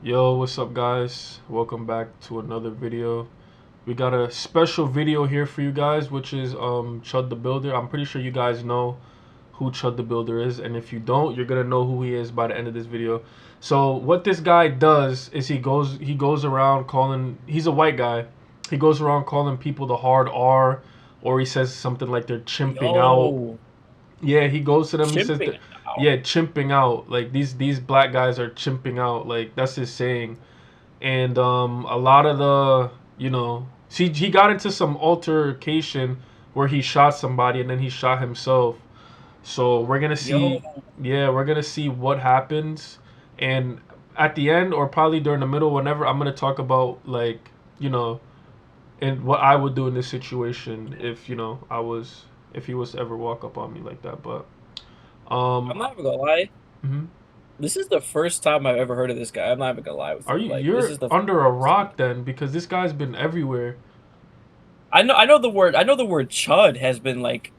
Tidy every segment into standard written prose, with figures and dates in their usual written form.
Yo, what's up, guys? Welcome back to another video. We got a special video here for you guys, which is Chud the Builder. I'm pretty sure you guys know who Chud the Builder is, and if you don't, you're gonna know who he is by the end of this video. So what this guy does is he goes around calling. He's a white guy. He goes around calling people the hard R, or he says something like they're chimping out. Yo, Yeah, he goes to them. He says, chimping out. "Yeah, chimping out. Like these black guys are chimping out. Like that's his saying." And a lot of the see, he got into some altercation where he shot somebody and then he shot himself. So we're gonna Yo, see, yeah, we're gonna see what happens, and at the end or probably during the middle, whenever I'm gonna talk about like you know and what I would do in this situation if if he was to ever walk up on me like that. But I'm um, not even gonna lie. mhm. This is the first time I've ever heard of this guy. I'm not even gonna lie with Are you. you Like, this you're is the under a first. rock then because this guy's been everywhere. I know the word. I know the word chud has been like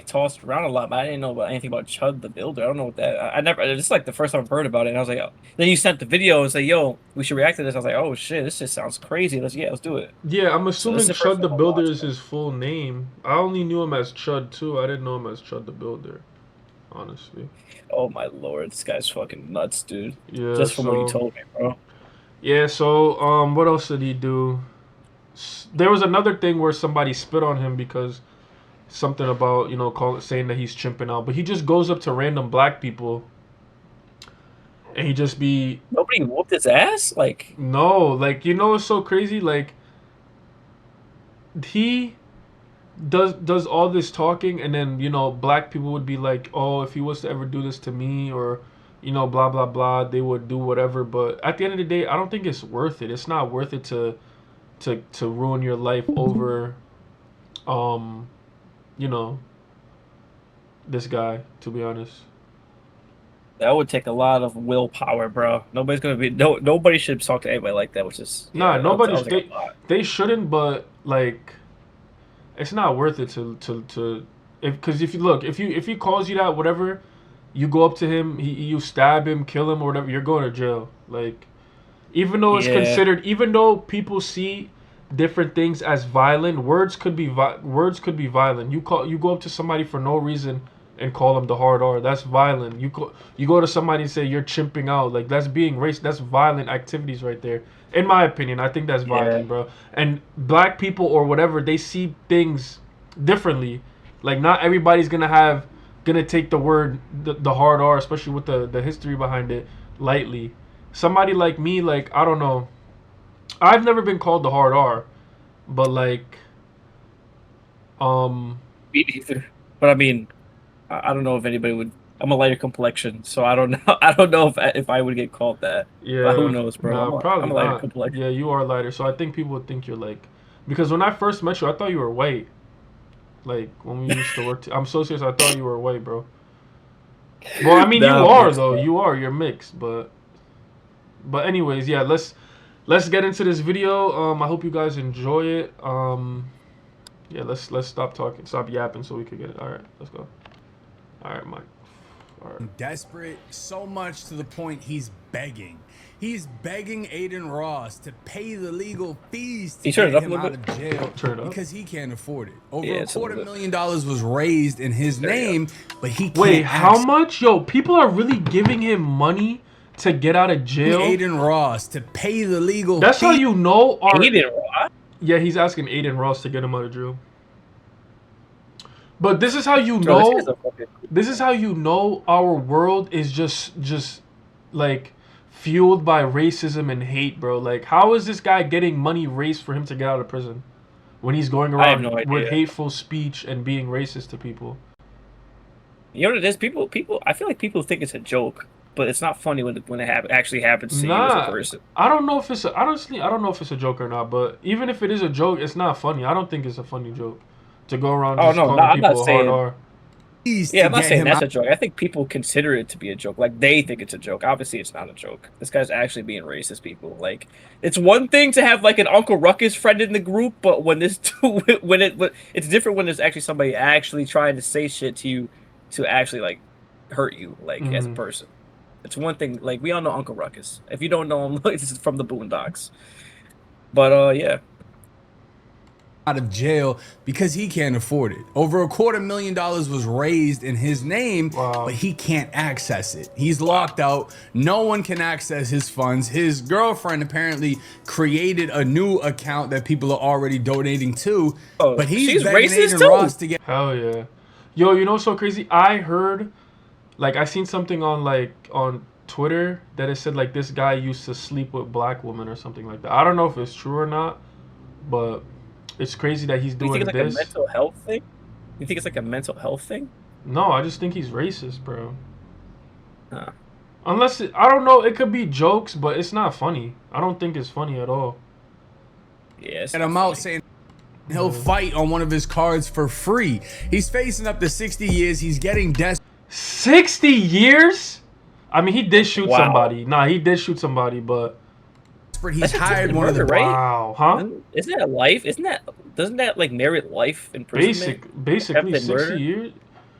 tossed around a lot, but I didn't know about anything about Chud the Builder. I don't know what that. I never. It's like the first time I've heard about it. And I was like, oh. Then you sent the video and say, "Yo, we should react to this." I was like, "Oh shit, this just sounds crazy. Let's do it." Yeah, I'm So this is assuming the first Chud time the I'm Builder watching is it. his full name. I only knew him as Chud too. I didn't know him as Chud the Builder, honestly. Oh my lord, this guy's fucking nuts, dude. Yeah, Just from what you so told me, bro. what else did he do? There was another thing where somebody spit on him because something about saying that he's chimping out, but he just goes up to random black people and he just be Nobody whooped his ass. Like, no, like it's so crazy, like he does all this talking, and then black people would be like, oh, if he was to ever do this to me, or blah blah blah, they would do whatever. But at the end of the day, I don't think it's worth it. It's not worth it to ruin your life over um you know this guy, to be honest. that would take a lot of willpower, bro. Nobody's gonna be nobody should talk to anybody like that, which is Nah, that nobody's was like a lot. they shouldn't, but like it's not worth it to if because if you look if he calls you that, whatever, you go up to him, you stab him, kill him, or whatever, you're going to jail. Like, Yeah, even though people see different things as violent, words could be violent. You go up to somebody for no reason and call them the hard R. That's violent. You go to somebody and say you're chimping out. Like that's being racist. That's violent activities right there. In my opinion, I think that's yeah, violent, bro. And black people or whatever, they see things differently. Like not everybody's gonna take the word the hard R, especially with the history behind it, lightly. Somebody like me, like I don't know, I've never been called the hard R, but like um me neither. But I mean, I don't know if anybody would. I'm a lighter complexion, so I don't know. I don't know if I would get called that. But who yeah, knows, bro? nah, probably I'm a lighter not. complexion. Yeah, you are lighter, so I think people would think you're like, because when I first met you, I thought you were white. Like when we used to work, I'm so serious. I thought you were white, bro. Well, I mean, you Nah, are mixed, though. bro. You are. You're mixed, but anyways, yeah. Let's get into this video. I hope you guys enjoy it. Yeah. Let's stop talking, stop yapping, so we could get it. All right, let's go. All right, Mike. All right. Desperate, so much to the point he's begging. He's begging Aiden Ross to pay the legal fees to You turn it get up a him little out bit. of jail Turn it up. because he can't afford it. Over Yeah, a it's a little bit. $250,000 was raised in his There you name, but he can't Wait, how ask much? Yo, people are really giving him money to get out of jail. Aiden Ross to pay the legal That's how fees. you know. He didn't lie. Yeah, he's asking Aiden Ross to get him out of jail. But this is how you Bro, this guy's know. a fucking. This is how you know our world is just like fueled by racism and hate, bro. Like, how is this guy getting money raised for him to get out of prison when he's going I have around no with idea. hateful speech and being racist to people? You know what it is? People. I feel like people think it's a joke, but it's not funny when it actually happens to you as a Nah, person. I don't know if it's honestly, I don't know if it's a joke or not. But even if it is a joke, it's not funny. I don't think it's a funny joke to go around Oh just no, no, calling I'm not people a hard saying. R. Yeah, to I'm not get saying him that's out. a joke. I think people consider it to be a joke. Like they think it's a joke. Obviously, it's not a joke. This guy's actually being racist. People like it's one thing to have like an Uncle Ruckus friend in the group, but when this when it's different when there's actually somebody actually trying to say shit to you to actually like hurt you like as a Hmm. person. It's one thing. Like we all know Uncle Ruckus. If you don't know him, this is from the Boondocks. But yeah. Out of jail because he can't afford it. Over $250,000 was raised in his name, Wow. but he can't access it. He's locked out. No one can access his funds. His girlfriend apparently created a new account that people are already donating to, but he's begging racist Aiden too. Ross to get. Hell yeah. Yo, you know what's so crazy? I heard, like, I seen something on Twitter that it said like this guy used to sleep with black women or something like that. I don't know if it's true or not, but it's crazy that he's doing You think it's this. like a mental health thing? You think it's like a mental health thing? No, I just think he's racist, bro. Huh. Unless I don't know, it could be jokes, but it's not funny. I don't think it's funny at all. Yeah. And I'm out saying he'll fight on one of his cards for free. He's facing up to 60 years. He's getting desperate. 60 years? I mean, he did shoot Wow. somebody. Nah, he did shoot somebody, but He's That's hired attempted one of the. murder, right? wow, huh? Isn't that life? Doesn't that like merit life imprisonment? Basically Attempted 60 murder? years?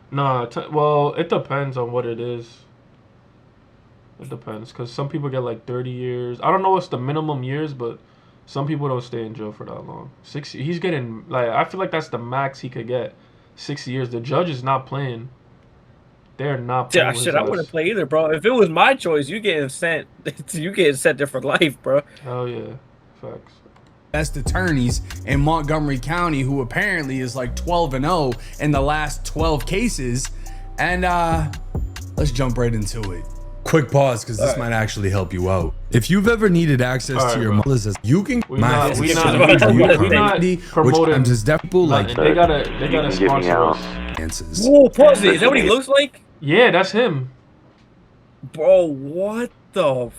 Nah, well, it depends on what it is. It depends, because some people get like 30 years. I don't know what's the minimum years, but some people don't stay in jail for that long. 60, he's getting, like, I feel like that's the max he could get. 60 years. The judge is not playing. They're not playing Yeah, with shit, I us. wouldn't play either, bro. If it was my choice, you getting sent there for life, bro. Hell yeah. Facts. Best attorneys in Montgomery County, who apparently is like 12-0 in the last 12 cases. And let's jump right into it. Quick pause, because this might actually help you out. If you've ever needed access to your mother's, you can We not promoting I'm just definitely like nothing. They gotta sponsor us. answers. Whoa, pause it. Is that what he looks like? Yeah, that's him. Bro, what the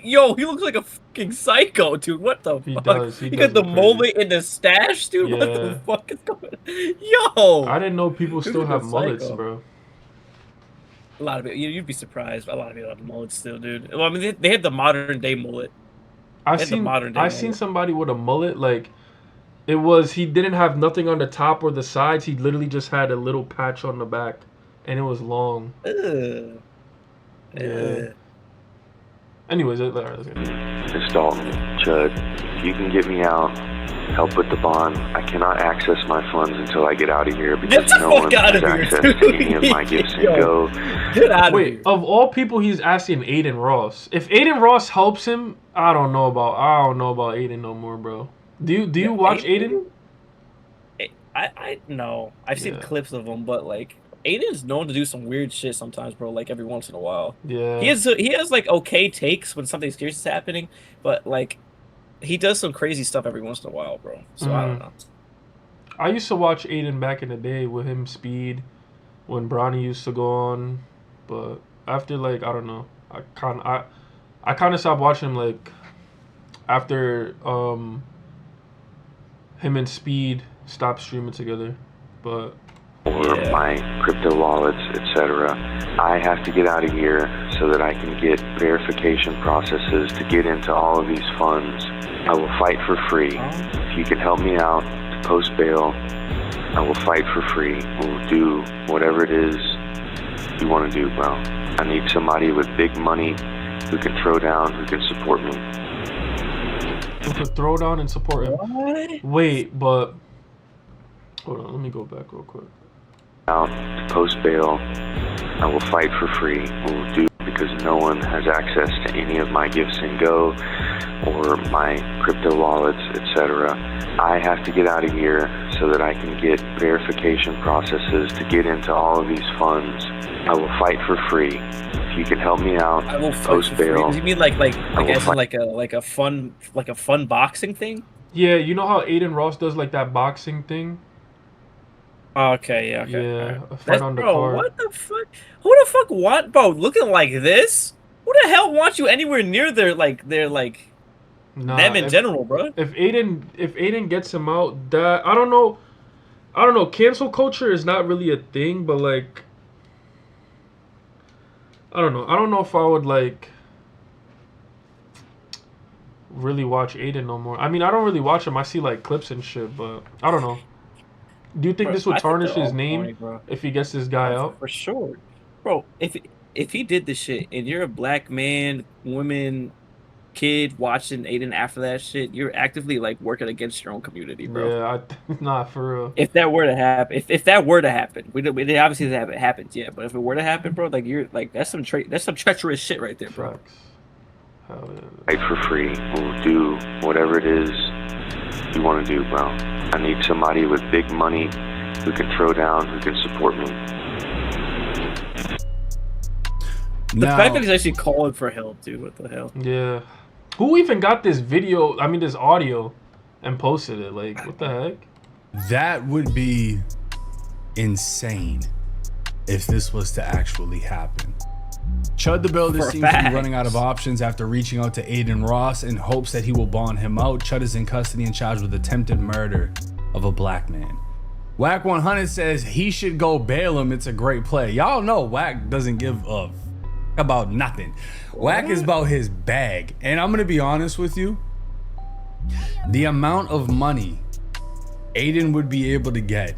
Yo, he looks like a fucking psycho, dude. What the He fuck? does, he got does the look crazy. mullet in the stash, dude. What Yeah. the fuck is going on? Yo! I didn't know people still Dude, have that's mullets, psycho. bro. A lot of it. You'd be surprised. A lot of people have mullets still, dude. Well, I mean, they had the modern day mullet. I It's a seen modern day I seen mullet. somebody with a mullet, like it was he didn't have nothing on the top or the sides. He literally just had a little patch on the back, and it was long. Ugh. Yeah. Anyways, let's get It's Dalton, Chud. If you can get me out, help with the bond. I cannot access my funds until I get out of here because Get the no fuck one out has of here, access dude. to any of my gifts and Yo. go. Get out of Wait, here. of all people, he's asking Aiden Ross. If Aiden Ross helps him, I don't know about Aiden no more, bro. Do you watch Aiden? I know. I've seen Yeah. clips of him, but like Aiden's known to do some weird shit sometimes, bro. Like every once in a while. Yeah. He has like okay takes when something serious is happening, but like he does some crazy stuff every once in a while, bro. So I don't know. I used to watch Aiden back in the day with him, Speed, when Bronny used to go on, but after like I don't know, I kind of stopped watching him like after him and Speed stopped streaming together, but Or my crypto wallets, etc. I have to get out of here so that I can get verification processes to get into all of these funds. I will fight for free. If you can help me out to post bail, I will fight for free. We'll do whatever it is you want to do, bro. I need somebody with big money who can throw down, who can support me. who could throw down and support him. What? Wait, but hold on, let me go back real quick. Out to post bail, I will fight for free. We'll do because no one has access to any of my gifts and go or my crypto wallets, etc. I have to get out of here so that I can get verification processes to get into all of these funds. I will fight for free. If you can help me out, I will fight post for free. bail. Does he mean like will as in fight. like a fun boxing thing? Yeah, you know how Aiden Ross does like that boxing thing? Oh, okay, yeah, okay. Yeah, alright. a fight That's, on the bro, card. what the fuck? Who the fuck want, bro? Looking like this? Who the hell wants you anywhere near their Nah, them in if- general, bro? If Aiden gets him out, that I don't know. Cancel culture is not really a thing, but like, I don't know. I don't know if I would like really watch Aiden no more. I mean, I don't really watch him. I see like clips and shit, but I don't know. Do you think Bro, this would I think tarnish they're his all name corny, bro. if he gets this guy out? For sure, bro. If if he did this shit, and you're a black man, woman, kid watching Aiden after that shit, you're actively like working against your own community, bro. Yeah, nah, for real. If that were to happen, if that were to happen, we obviously haven't happened yet. But if it were to happen, bro, like you're like that's some treacherous shit right there, bro. Facts. Hell yeah. Fight for free. We'll do whatever it is you want to do, bro. I need somebody with big money who can throw down, who can support me. The fact that he's actually calling for help, dude. What the hell? Yeah. Who even got this video? I mean, this audio, and posted it? Like, what the heck? That would be insane if this was to actually happen. Chud the Builder seems to be running out of options after reaching out to Aiden Ross in hopes that he will bond him out. Chud is in custody and charged with attempted murder of a black man. Whack 100 says he should go bail him. It's a great play. Y'all know Whack doesn't give a about nothing. Whack is about his bag. And I'm gonna be honest with you, the amount of money Aiden would be able to get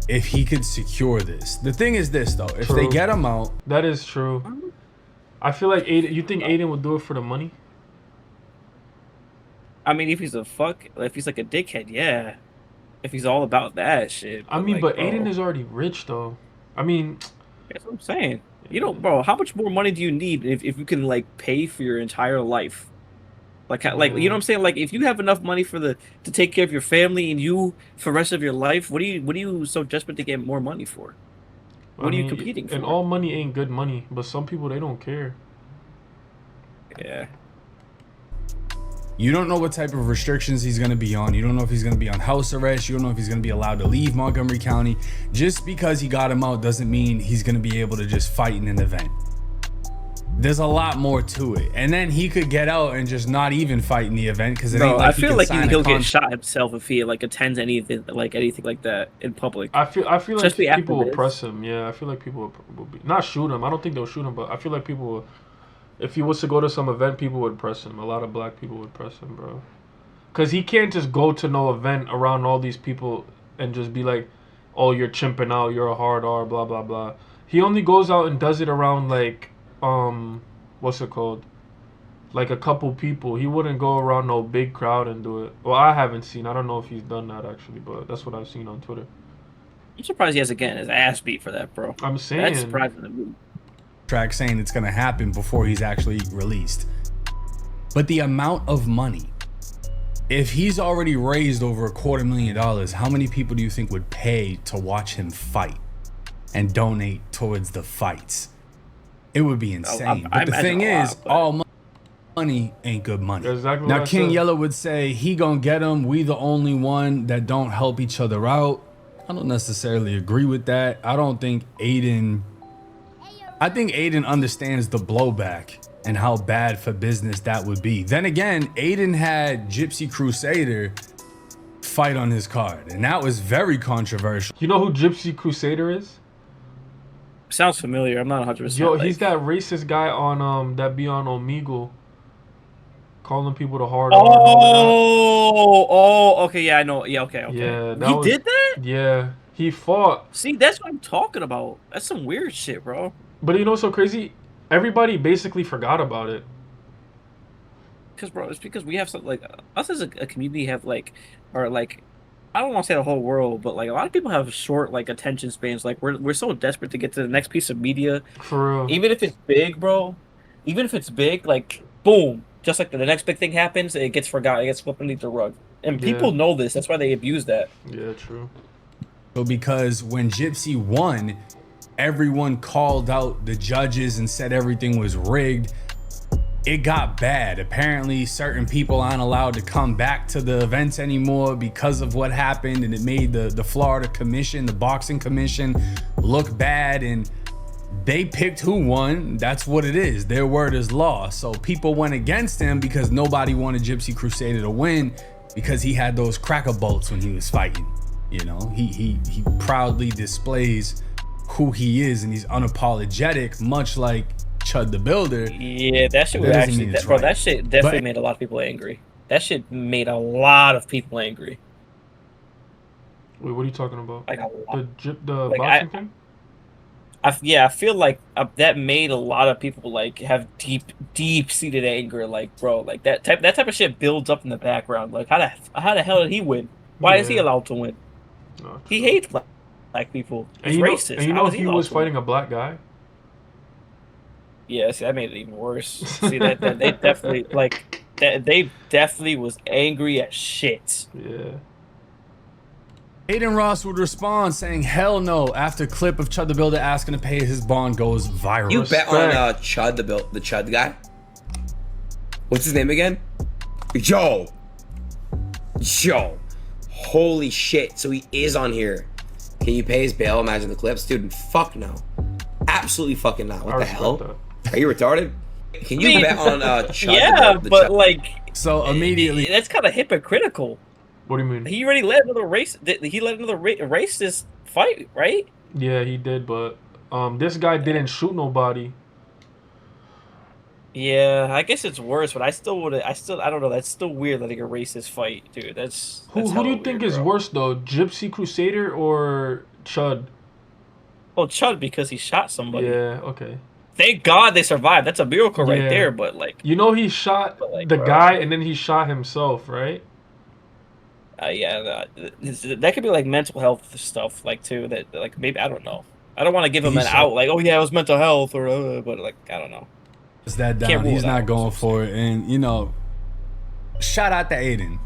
if he could secure this. The thing is this though, if they get him out. That is true. I feel like Aiden, you think Aiden would do it for the money? I mean, if he's like a dickhead, yeah. If he's all about that shit. I mean, like, but bro, Aiden is already rich though. I mean, that's what I'm saying. You know, bro, how much more money do you need if you can like pay for your entire life? Like you know what I'm saying? Like if you have enough money to take care of your family and you for the rest of your life, what are you so desperate to get more money for? What are you competing for? And all money ain't good money, but some people, they don't care. Yeah. You don't know what type of restrictions he's going to be on. You don't know if he's going to be on house arrest. You don't know if he's going to be allowed to leave Montgomery County. Just because he got him out doesn't mean he's going to be able to just fight in an event. There's a lot more to it. And then he could get out and just not even fight in the event because it ain't like I feel like he'll get shot. shot himself if he like attends anything like that in public. I feel like people will press him. Yeah, I feel like people will be, not shoot him. I don't think they'll shoot him, but I feel like people will. If he was to go to some event, people would press him. A lot of black people would press him, bro. Because he can't just go to no event around all these people and just be like, oh, you're chimping out, you're a hard R, blah, blah, blah. He only goes out and does it around, like, what's it called? Like a couple people. He wouldn't go around no big crowd and do it. Well, I haven't seen. I don't know if he's done that, actually, but that's what I've seen on Twitter. I'm surprised he hasn't gotten his ass beat for that, bro. I'm saying. That's surprising to me. Track saying it's going to happen before he's actually released. But the amount of money, if he's already raised over $250,000, how many people do you think would pay to watch him fight and donate towards the fights? It would be insane. But the thing is, all money ain't good money. Exactly. Now King Yellow would say he gonna get him. We the only one that don't help each other out. I don't necessarily agree with that. I think Aiden understands the blowback and how bad for business that would be. Then again, Aiden had Gypsy Crusader fight on his card, and that was very controversial. You know who Gypsy Crusader is? Sounds familiar. I'm not 100%. Yo, he's that racist guy on that be on Omegle, calling people the hard R. Oh, okay, yeah, I know. Yeah, okay. Yeah, he did that? Yeah, he fought. See, that's what I'm talking about. That's some weird shit, bro. But you know what's so crazy? Everybody basically forgot about it. Because, bro, it's because we have something like us as a community have like, or like, I don't want to say the whole world, but like a lot of people have short like attention spans. Like we're so desperate to get to the next piece of media. For real. Even if it's big, bro. Even if it's big, like boom, just like the next big thing happens, it gets forgotten. It gets swept beneath the rug, and people know this. That's why they abuse that. Yeah, true. So because when Gypsy won, everyone called out the judges and said everything was rigged. It got bad. Apparently certain people aren't allowed to come back to the events anymore because of what happened, and it made the Florida commission, the boxing commission, look bad, and they picked who won. That's what it is. Their word is law. So people went against him because nobody wanted Gypsy Crusader to win because he had those cracker bolts when he was fighting. You know, he proudly displays who he is, and he's unapologetic, much like Chud the Builder. Yeah, that shit was actually, bro. That shit definitely made a lot of people angry. That shit made a lot of people angry. Wait, what are you talking about? Like a lot. The boxing thing? I feel like that made a lot of people like have deep seated anger. Like, bro, like that type of shit builds up in the background. Like, how the hell did he win? Why is he Yeah. allowed to win? No, He true. hates black people. And He's you know, racist. How is he he allowed was to win? fighting a black guy. Yeah, see, that made it even worse. See that they definitely like that they definitely was angry as shit. Yeah. Aiden Ross would respond saying, "Hell no!" after clip of Chud the Builder asking to pay his bond goes viral. You bet on Respect. Chud the Chud guy. What's his name again? Joe. Holy shit! So he is on here. Can you pay his bail? Imagine the clips, dude. Fuck no. Absolutely fucking not. What I the respect hell? that. Are you retarded? Can you I mean, bet on Chud? Yeah, the but Chud? like So immediately, that's kind of hypocritical. What do you mean? He already let another racist fight, right? Yeah, he did, but this guy didn't shoot nobody. Yeah, I guess it's worse, but I don't know. That's still weird letting a racist fight, dude. That's Who do you hella think weird, is bro. worse though, Gypsy Crusader or Chud? Well, Chud because he shot somebody. Yeah, okay. Thank God they survived. That's a miracle right Yeah. there. But like, You know he shot like, the bro. guy and then he shot himself, right? yeah, that could be like mental health stuff, like too. That like maybe I don't know. I don't want to give him He an said- out, like, oh yeah, it was mental health, or but like I don't know. is that Can't down. rule He's it not out, going that's for it. And, you know, shout out to Aiden.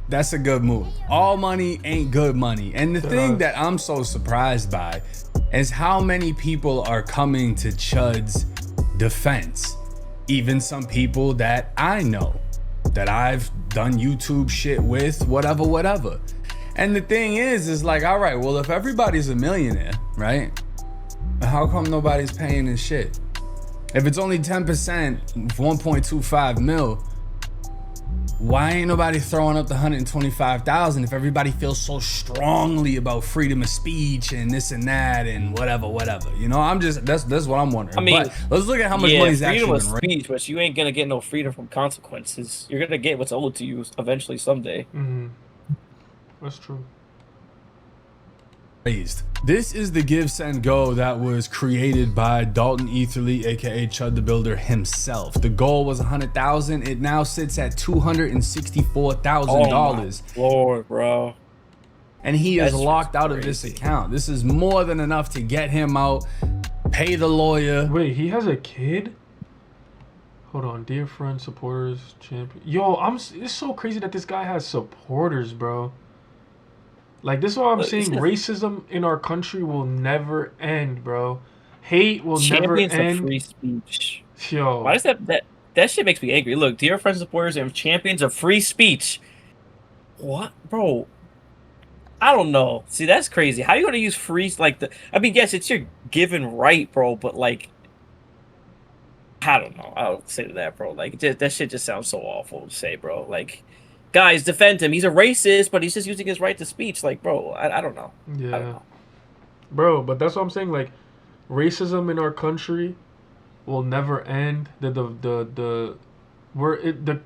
That's a good move. All money ain't good money. And the thing that I'm so surprised by is how many people are coming to Chud's defense. Even some people that I know, that I've done YouTube shit with, whatever. And the thing is like, all right, well, if everybody's a millionaire, right? How come nobody's paying this shit? If it's only 10%, 1.25 mil, why ain't nobody throwing up the 125,000 if everybody feels so strongly about freedom of speech and this and that and whatever? You know, that's what I'm wondering. I mean, but let's look at how much yeah, money's freedom actually of been raised. speech, but you ain't gonna get no freedom from consequences. You're gonna get what's owed to you eventually someday. Mm-hmm. That's true. This is the Give Send Go that was created by Dalton Etherly, aka Chud the Builder himself. The goal was 100,000. It now sits at $264,000, Lord, bro. and he is That's locked out of this crazy. account. This is more than enough to get him out, pay the lawyer. Wait, he has a kid? Hold on, dear friends, supporters, champion. Yo, it's so crazy that this guy has supporters, bro. Like, this is what I'm Look, saying. it's Racism in our country will never end, bro. Hate will Champions never of end. free speech. Yo, Why does that shit makes me angry? Look, dear friends, supporters, and champions of free speech. What, bro? I don't know. See, that's crazy. How you gonna use free like the? I mean, yes, it's your given right, bro. But like, I don't know. I don't say that, bro. Like, that shit just sounds so awful to say, bro. Like, guys, defend him. He's a racist, but he's just using his right to speech. Like, bro, I don't know. I don't yeah, know. bro. But that's what I'm saying. Like, racism in our country will never end.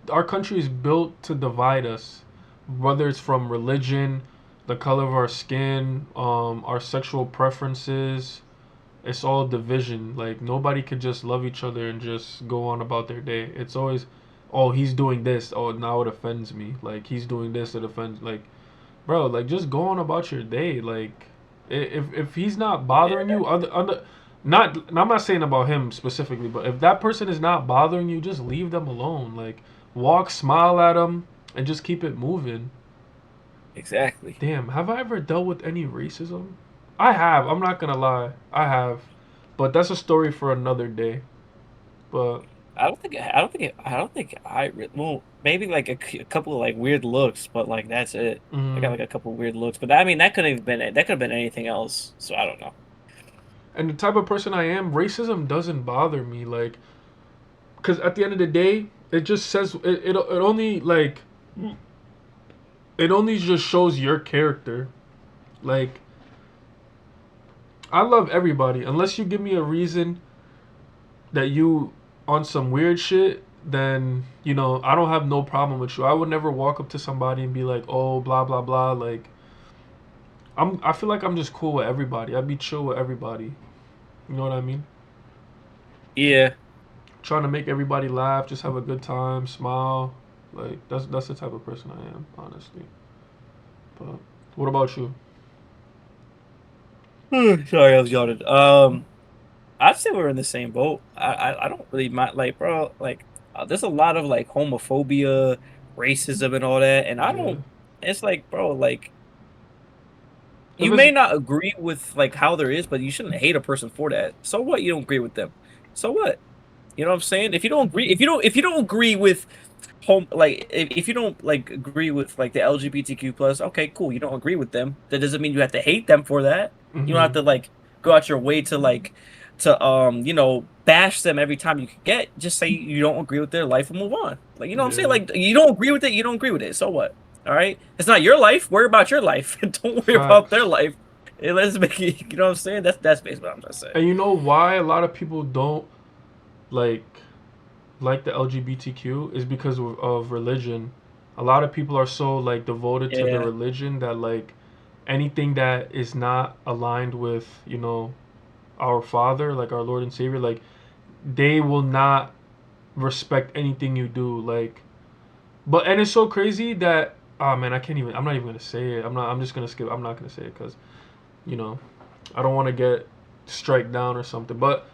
Our country is built to divide us, whether it's from religion, the color of our skin, our sexual preferences. It's all division. Like, nobody could just love each other and just go on about their day. It's always, oh, he's doing this. Oh, now it offends me. Like, he's doing this, it offends. Like, bro, like, just go on about your day. Like, if he's not bothering you, I'm not saying about him specifically, but if that person is not bothering you, just leave them alone. Like, walk, smile at them, and just keep it moving. Exactly. Damn, have I ever dealt with any racism? I have. I'm not gonna lie. I have, but that's a story for another day. But I don't think well, maybe like a couple of like weird looks, but like that's it. I got like a couple of weird looks, but I mean that could have been anything else. So I don't know. and the type of person I am, racism doesn't bother me. Like, because at the end of the day, it just says it only like it only just shows your character. Like, I love everybody unless you give me a reason that you on some weird shit, then, you know, I don't have no problem with you. I would never walk up to somebody and be like, oh, blah blah blah. Like, I feel like I'm just cool with everybody. I'd be chill with everybody. You know what I mean? Yeah. Trying to make everybody laugh, just have a good time, smile. Like that's the type of person I am, honestly. But what about you? Sorry, I was yawning. I'd say we're in the same boat. I don't really mind, like, bro, like, there's a lot of like homophobia, racism, and all that, and I Yeah. don't. It's like, bro, like, If you it's may not agree with like how there is, but you shouldn't hate a person for that. So what? You don't agree with them. So what? You know what I'm saying? If you don't agree, if you don't agree with like if you don't like agree with like the LGBTQ plus, okay, cool. You don't agree with them. That doesn't mean you have to hate them for that. You don't have to like go out your way to like you know, bash them every time you can get. Just say you don't agree with their life and move on. Like, you know what I'm saying? Yeah. Like, you don't agree with it, you don't agree with it. So what? All right, it's not your life. Worry about your life. Don't worry about their Facts. life. And let's make it. You know what I'm saying? That's basically what I'm trying to say. And you know why a lot of people don't like the LGBTQ is because of religion. A lot of people are so like devoted to the Yeah. religion that like anything that is not aligned with, you know, our Father, like our Lord and Savior, like they will not respect anything you do. Like, but and it's so crazy that oh man, I can't even. I'm not even gonna say it. I'm just gonna skip. I'm not gonna say it because, you know, I don't want to get strike down or something. But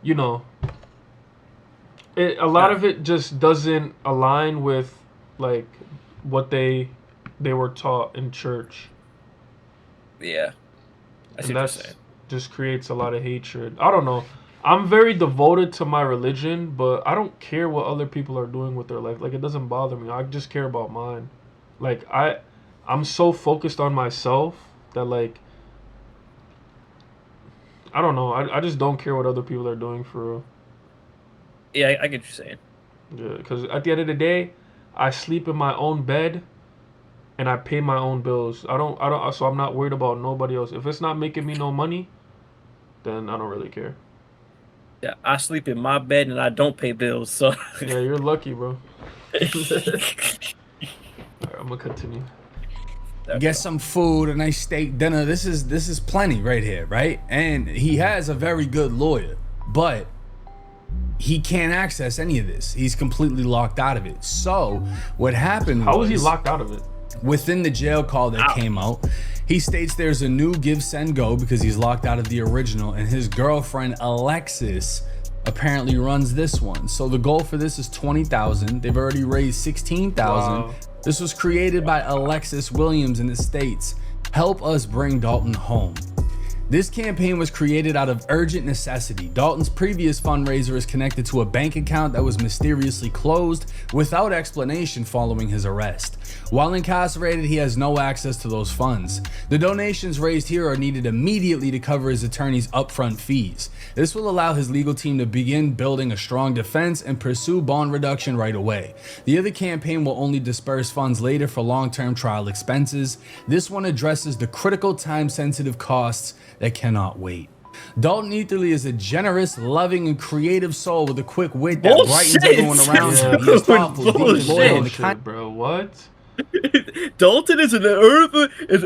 you know, a lot of it just doesn't align with like what they were taught in church, Yeah. I see and what you're that's saying. just creates a lot of hatred. I don't know. I'm very devoted to my religion, but I don't care what other people are doing with their life. Like it doesn't bother me. I just care about mine. Like I'm so focused on myself that like I don't know. I just don't care what other people are doing for real. Yeah, I get what you're saying. Yeah, because at the end of the day, I sleep in my own bed and I pay my own bills. So I'm not worried about nobody else. If it's not making me no money, then I don't really care. Yeah, I sleep in my bed and I don't pay bills, so. Yeah, you're lucky, bro. Alright, I'm gonna continue. Get some food, a nice steak dinner. This is plenty right here, right? And he has a very good lawyer, but he can't access any of this. He's completely locked out of it. So what happened How was he locked out of it? within the jail call that came out, he states there's a new give, send, go because he's locked out of the original, and his girlfriend Alexis apparently runs this one. So the goal for this is 20,000. They've already raised 16,000. Wow. This was created by Alexis Williams and it states, "Help us bring Dalton home." This campaign was created out of urgent necessity. Dalton's previous fundraiser is connected to a bank account that was mysteriously closed without explanation following his arrest. While incarcerated, he has no access to those funds. The donations raised here are needed immediately to cover his attorney's upfront fees. This will allow his legal team to begin building a strong defense and pursue bond reduction right away. The other campaign will only disperse funds later for long-term trial expenses. This one addresses the critical time-sensitive costs that cannot wait. Dalton Etherly is a generous, loving, and creative soul with a quick wit that brightens Bullshit. everyone around him. He Yeah. is thoughtful, deep, Bullshit. loyal, and the Bullshit, bro. What? Dalton is an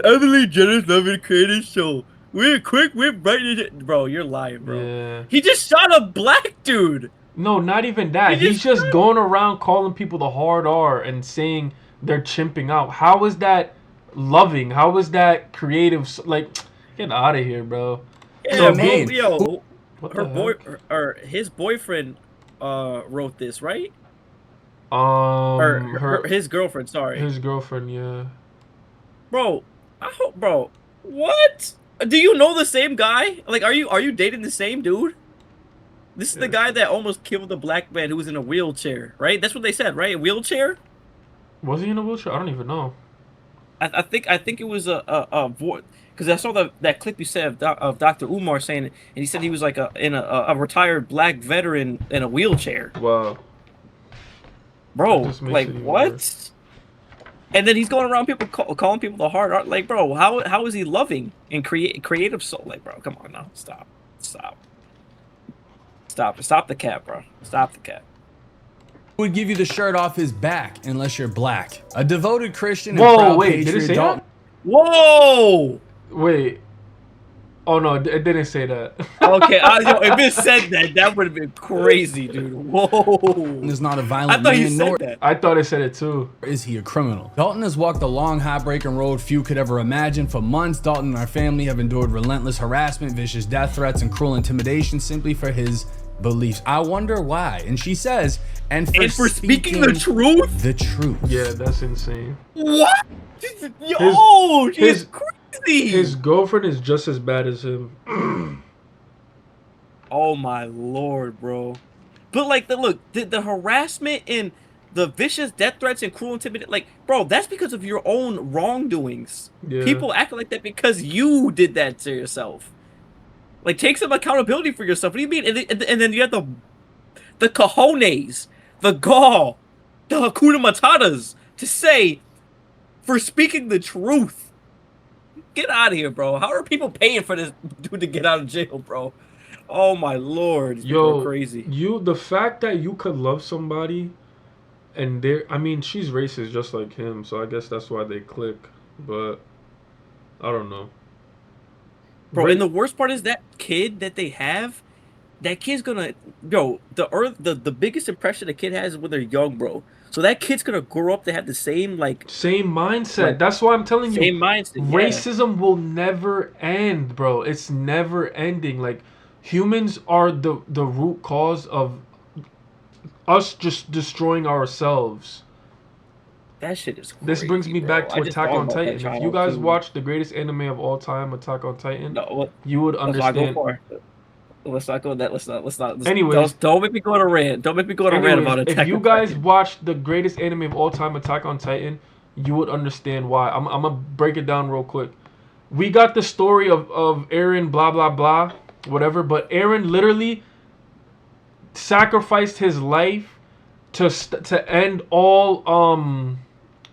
utterly generous, loving, creative soul. We're quick, we're bright. Bro, you're lying, bro. Yeah. He just shot a black dude. No, not even that. He He's just going around calling people the hard R and saying they're chimping out. How is that loving? How is that creative? Like, get out of here, bro. Yeah, So, bro, man, yo, What her the boy heck? or his boyfriend wrote this, right? His girlfriend, sorry. His girlfriend, yeah. Bro, I hope, bro. What? Do you know the same guy? Like, are you dating the same dude? This is the guy that almost killed the black man who was in a wheelchair, right? That's what they said, right? A wheelchair? Was he in a wheelchair? I don't even know. I think it was a because I saw that clip you said of Dr. Umar saying it, and he said he was like a retired black veteran in a wheelchair. Wow. Bro, That just makes like it even what? worse. And then he's going around people calling people the hard art. Like, bro, how is he loving and creative soul? Like, bro, come on now, stop the cap, bro. Stop the cap. would give you the shirt off his back unless you're black. A devoted Christian and Whoa, proud wait, did it patriot, say Dalton. that? Whoa! Wait. Oh no, it didn't say that. Okay, yo, if it said that, that would have been crazy, dude. Whoa. Is not a I violent thought you man, said nor that. I thought it said it too. is he a criminal. Dalton has walked a long, heartbreaking road few could ever imagine. For months, Dalton and our family have endured relentless harassment, vicious death threats, and cruel intimidation simply for his beliefs. I wonder why. And she says, and for speaking the truth? The truth. Yeah, that's insane. What? Yo, she's crazy. His girlfriend is just as bad as him. Oh my lord, bro. But like the harassment and the vicious death threats and cruel intimidation, like, bro, that's because of your own wrongdoings. Yeah. People act like that because you did that to yourself. Like, take some accountability for yourself. What do you mean? And then you have the cojones, the gall, the hakuna matatas to say, for speaking the truth. Get out of here, bro. How are people paying for this dude to get out of jail, bro? Oh my lord, these people are crazy. The fact that you could love somebody and I mean, she's racist just like him, so I guess that's why they click, but I don't know. Bro, and the worst part is that kid that they have, that kid's gonna, the biggest impression a kid has is when they're young, bro. So that kid's gonna grow up to have the same mindset. Like, that's why I'm telling you. Same mindset. Racism will never end, bro. It's never ending. Like, humans are the root cause of us just destroying ourselves. That shit is crazy, This brings me back to Attack on Titan. If you guys watch the greatest anime of all time, Attack on Titan, you would understand. Let's not go that. Let's not. Anyways, don't make me go on a rant. Don't make me go on a rant about Attack on Titan. If you guys watched the greatest anime of all time, Attack on Titan, you would understand why. I'm gonna break it down real quick. We got the story of Eren, blah blah blah, whatever. But Eren literally sacrificed his life to end all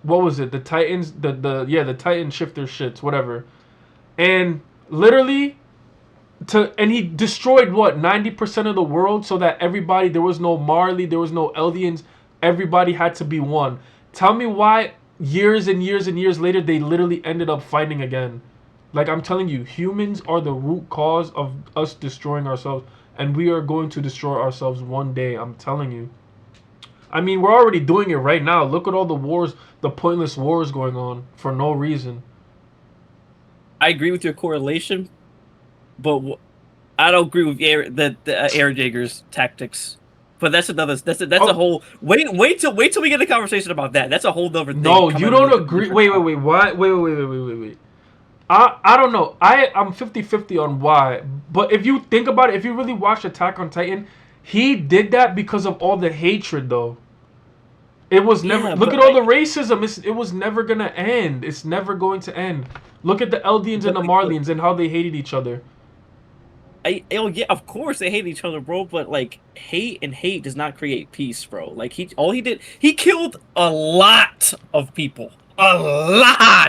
what was it? The Titans, the Titan shifter shits, whatever. And literally and he destroyed what, 90% of the world, so that everybody, there was no Marley, there was no Eldians, everybody had to be one. Tell me why years and years and years later they literally ended up fighting again. Like, I'm telling you, humans are the root cause of us destroying ourselves, and we are going to destroy ourselves one day. I'm telling you. I mean, we're already doing it right now. Look at all the wars, the pointless wars going on for no reason. I agree with your correlation, but I don't agree with Eren Jaeger's tactics. But that's a whole wait till we get a conversation about that. That's a whole other thing. No, you don't agree. Wait. Why? Wait. I don't know. I'm 50-50 on why. But if you think about it, if you really watch Attack on Titan, he did that because of all the hatred, though. It was never. Look at all the racism. It was never gonna end. It's never going to end. Look at the Eldians and the Marlians and how they hated each other. Yeah, of course they hate each other, bro. But like, hate does not create peace, bro. Like, he killed a lot of people, and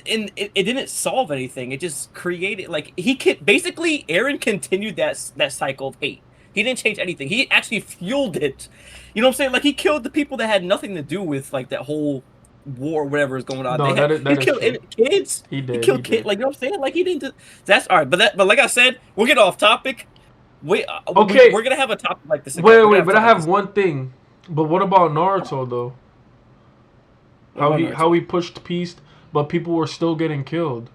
it didn't solve anything. It just created, like, basically Eren continued that cycle of hate. He didn't change anything. He actually fueled it. You know what I'm saying? Like, he killed the people that had nothing to do with, like, that whole war or whatever is going on. He killed kids. He did. He killed kids. Like, you know what I'm saying? Like, he didn't. That's all right. But like I said, we'll get off topic. Okay. We're gonna have a topic like this. Wait. But I have one thing. But what about Naruto though? How he pushed peace, but people were still getting killed.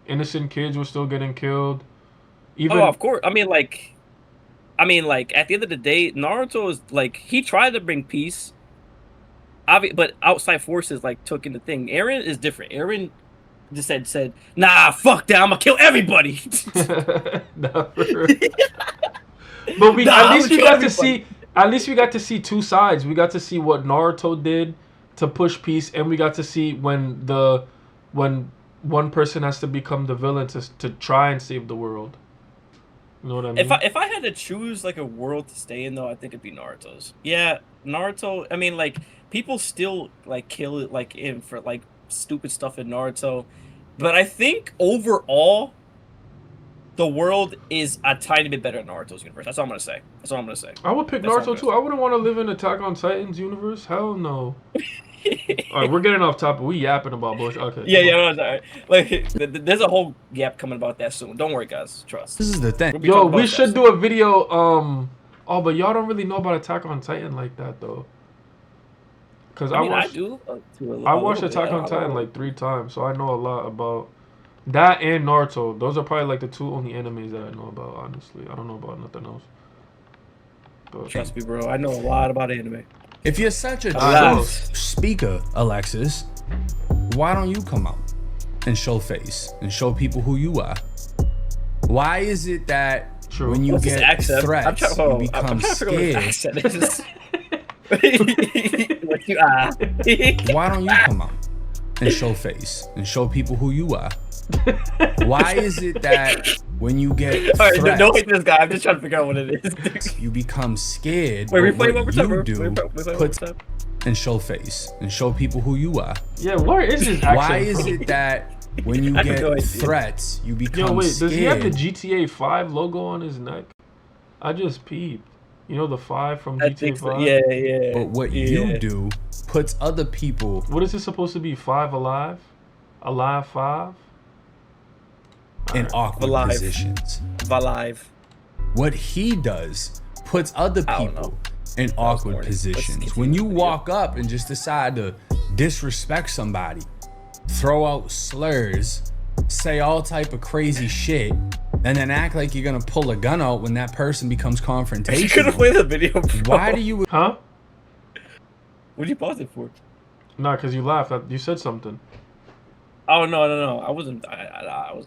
Innocent kids were still getting killed. Of course. I mean, like, at the end of the day, Naruto is like, he tried to bring peace. But outside forces like took in the thing. Eren is different. Eren just said, nah, fuck that, I'm gonna kill everybody. But at least we got to see two sides. We got to see what Naruto did to push peace, and we got to see when one person has to become the villain to try and save the world. You know what I mean? If I had to choose like a world to stay in, though, I think it'd be Naruto's. Yeah, Naruto. I mean, like, people still like kill it like in for like stupid stuff in Naruto, but I think overall the world is a tiny bit better in Naruto's universe. That's all I'm gonna say. I would pick Naruto too. I wouldn't want to live in Attack on Titan's universe. Hell no. All right, we're getting off topic. We yapping about bullshit. Okay. Yeah, come on. yeah, no, sorry. Like, there's a whole gap coming about that soon. Don't worry, guys. Trust. This is the thing. We'll be Yo, talking we about should that do a video. Oh, but y'all don't really know about Attack on Titan like that though. Cause soon. I mean, I watched, do. I watched Attack on Titan like 3 times, so I know a lot about that and Naruto. Those are probably like the 2 only animes that I know about. Honestly, I don't know about nothing else. But Trust me, bro. I know a lot about anime. If you're such a know. truth speaker, Alexis, why don't you come out and show face and show people who you are? Why is it that True. when you What's his get accent? threats, you I'm become trying to figure out what his scared? accent is. What you are? Why don't you come out and show face and show people who you are? Why is it that when you get All right, threats, don't hate this guy. I'm just trying to figure out what it is. you become scared? Wait, but replay one more what time, you bro. do, Replay one put more time. and show face and show people who you are. yeah, where is his accent? Why is from? it that when you I have no get idea. threats, you become Yo, wait, scared? does he have the GTA 5 logo on his neck? I just peeped. You know the 5 from I GTA think 5? so. Yeah. But what yeah. you do puts other people. What is this supposed to be? 5 alive? Alive 5? In awkward Alive. positions. Alive. What he does puts other I don't people know. in awkward corny. Let's positions. continue When you with the video. walk up and just decide to disrespect somebody, throw out slurs, say all type of crazy shit, and then act like you're gonna pull a gun out when that person becomes You couldn't confrontational. play the video, bro. Why do you? Huh? What did you pause it for? Nah, because you laughed. You said something. Oh no! I wasn't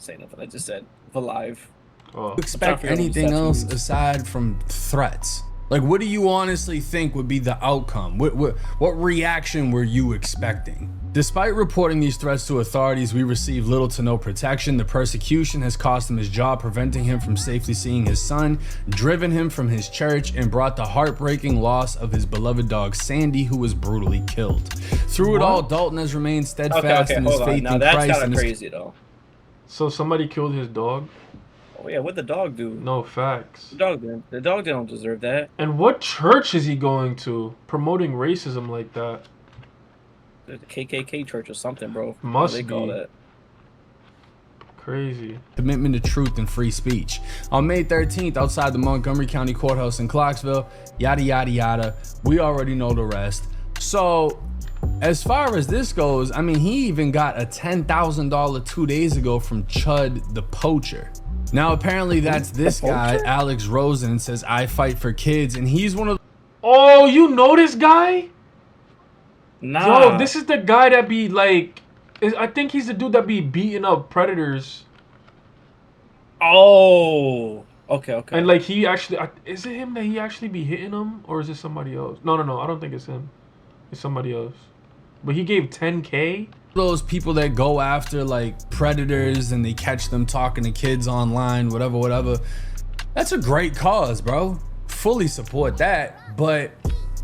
saying nothing. I just said alive. Oh. Expect figure out what anything the else statue means. aside from threats? Like, what do you honestly think would be the outcome? What reaction were you expecting? Despite reporting these threats to authorities, we received little to no protection. The persecution has cost him his job, preventing him from safely seeing his son, driven him from his church, and brought the heartbreaking loss of his beloved dog Sandy, who was brutally killed. Through it all, Dalton has remained steadfast Okay, in his hold on. faith Now in that's Christ. kind And of his crazy, though. So somebody killed his dog? Oh yeah, what'd the dog do? No, facts. The dog didn't. The dog didn't deserve that. And what church is he going to? Promoting racism like that? The KKK church or something, bro. Must What they call be. that. Crazy. commitment to truth and free speech. On May 13th, outside the Montgomery County Courthouse in Clarksville, yada, yada, yada. We already know the rest. So, as far as this goes, I mean, he even got a $10,000 2 days ago from Chud the Poacher. Now, apparently, that's this guy, Alex Rosen, says, I fight for kids, and he's one of Oh, you know this guy? Nah. Yo, this is the guy that be like... I think he's the dude that be beating up predators. Oh. Okay. And like he actually... Is it him that he actually be hitting them? Or is it somebody else? No. I don't think it's him. It's somebody else. But he gave 10K? those people that go after like predators and they catch them talking to kids online, whatever. That's a great cause, bro. Fully support that. But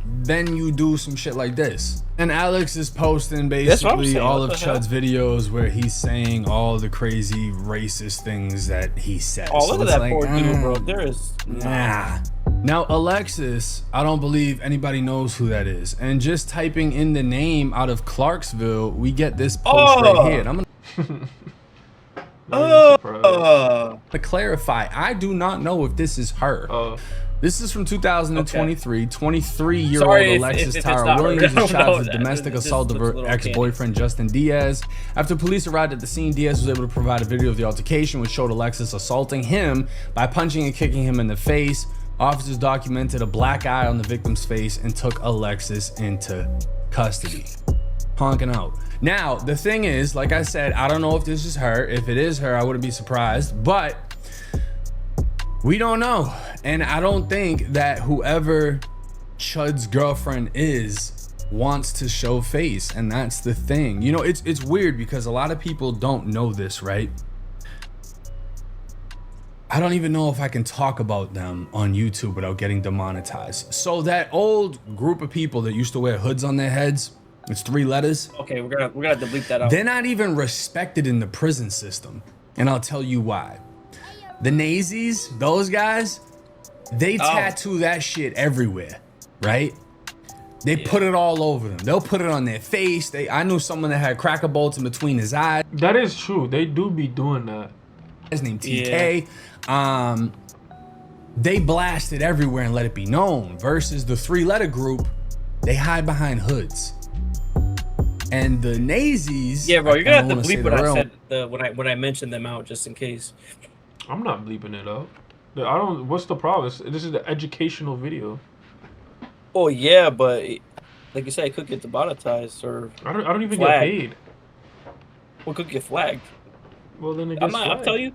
then you do some shit like this. And Alex is posting That's what I'm basically saying. all What of the hell? Chud's videos where he's saying all the crazy racist things that he says. Oh, So look at it's that like, poor dude, bro. There is Nah. Now, Alexis, I don't believe anybody knows who that is. And just typing in the name out of Clarksville, we get this post right here. And I'm going to clarify, I do not know if this is her. This is from 2023. 23-year-old Sorry if Alexis it's Tyra not her. Williams I is don't charged know with that. domestic It just assault of looks a her little ex-boyfriend Justin Diaz. After police arrived at the scene, Diaz was able to provide a video of the altercation, which showed Alexis assaulting him by punching and kicking him in the face. Officers documented a black eye on the victim's face and took Alexis into custody. Honking out. Now, the thing is, like I said, I don't know if this is her. If it is her, I wouldn't be surprised, but we don't know. And I don't think that whoever Chud's girlfriend is wants to show face. And that's the thing. You know, it's weird because a lot of people don't know this, right? I don't even know if I can talk about them on YouTube without getting demonetized. So that old group of people that used to wear hoods on their heads, it's 3 letters. Okay, we're gonna delete that out. They're not even respected in the prison system. And I'll tell you why. The Nazis, those guys, they tattoo that shit everywhere, right? They put it all over them. They'll put it on their face. I knew someone that had cracker bolts in between his eyes. That is true. They do be doing that. His name TK. Yeah. They blast it everywhere and let it be known. Versus the 3-letter group, they hide behind hoods. And the Nazis. Yeah, bro, you're gonna have to bleep what I said when I mentioned them out, just in case. I'm not bleeping it out. I don't. What's the problem? This is an educational video. Oh yeah, but like you said, it could get demonetized or. I don't even flagged. get paid. Well, could get flagged. Well, then it gets flagged. I'll tell you,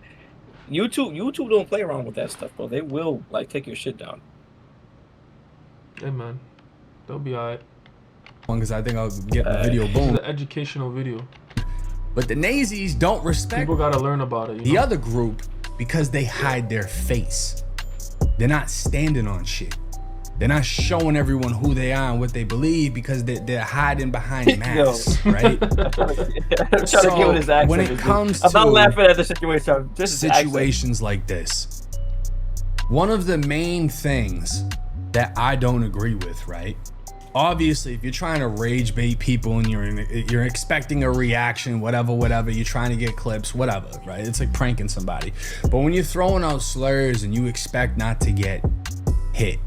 YouTube don't play around with that stuff, bro. They will like take your shit down. Hey man, they'll be alright. Because I think I'll get the video boom. It's an educational video. But the Nazis don't respect. People gotta learn about it. The other group because they hide their face. They're not standing on shit. They're not showing everyone who they are and what they believe because they're hiding behind masks, right? I'm trying to get what his accent when it comes to I'm not laughing at the situation. Just situations like this, one of the main things that I don't agree with, right? Obviously, if you're trying to rage bait people and you're expecting a reaction, whatever, you're trying to get clips, whatever, right? It's like pranking somebody. But when you're throwing out slurs and you expect not to get hit.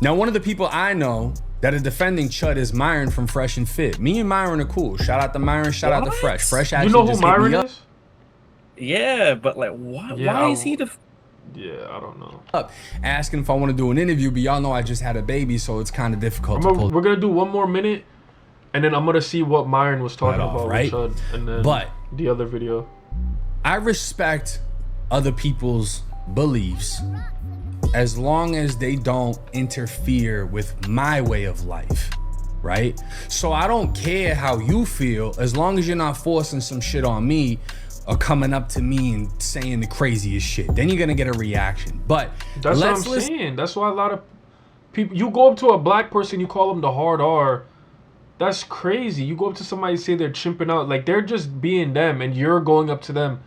Now, one of the people I know that are defending Chud is Myron from Fresh and Fit. Me and Myron are cool. Shout out to Myron, shout out to Fresh. Fresh actually you know who just Myron hit me is? Yeah, but like, why is he the... Yeah, I don't know. Up asking if I want to do an interview, but y'all know I just had a baby, so it's kind of difficult to pull. We're gonna do one more minute, and then I'm gonna see what Myron was talking about, right? With Chud, and then but the other video. I respect other people's beliefs as long as they don't interfere with my way of life, right? So I don't care how you feel as long as you're not forcing some shit on me or coming up to me and saying the craziest shit. Then you're gonna get a reaction. But that's what I'm saying. That's why a lot of people, you go up to a black person, you call them the hard R. That's crazy. You go up to somebody and say they're chimping out, like they're just being them, and you're going up to them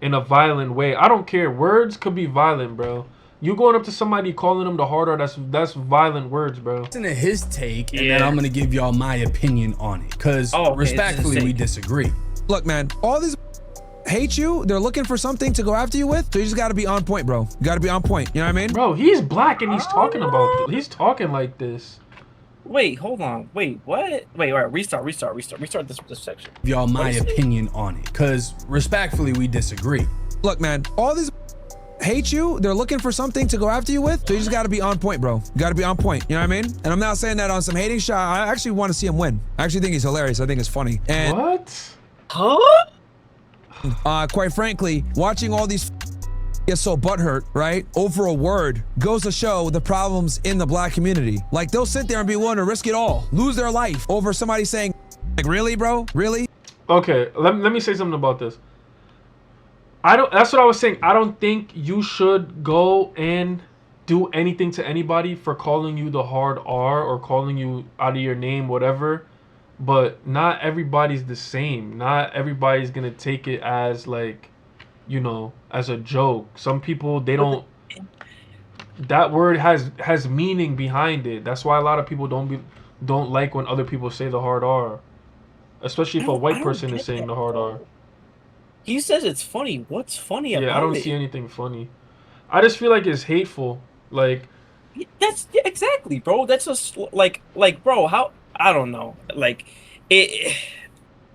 in a violent way. I don't care. Words could be violent, bro. You going up to somebody calling them the hard R, that's violent words, bro. Listen to his take, and then I'm gonna give y'all my opinion on it, because respectfully we disagree. Look, man, all these hate you. They're looking for something to go after you with. So you just got to be on point, bro. You got to be on point. You know what I mean? Bro, he's black and he's talking about he's talking like this. Wait, hold on. Wait, what? Wait, all right. Restart this section. Y'all my opinion on it, because respectfully we disagree. Look, man, all these hate you. They're looking for something to go after you with. So you just got to be on point, bro. You got to be on point. You know what I mean? And I'm not saying that on some hating shot. I actually want to see him win. I actually think he's hilarious. I think it's funny. And what? Huh? Quite frankly, watching all these get so butthurt, right, over a word goes to show the problems in the black community. Like, they'll sit there and be willing to risk it all, lose their life over somebody saying, like, really, bro? Really? Okay, let me say something about this. That's what I was saying. I don't think you should go and do anything to anybody for calling you the hard R or calling you out of your name, whatever. But not everybody's the same. Not everybody's gonna take it as, like, you know, as a joke. Some people, they don't. That word has meaning behind it. That's why a lot of people don't like when other people say the hard R, especially if a white person is saying the hard R. He says it's funny. What's funny about it? Yeah, I don't see anything funny. I just feel like it's hateful. Like, that's exactly, bro. That's just like, bro. How? I don't know. Like, it.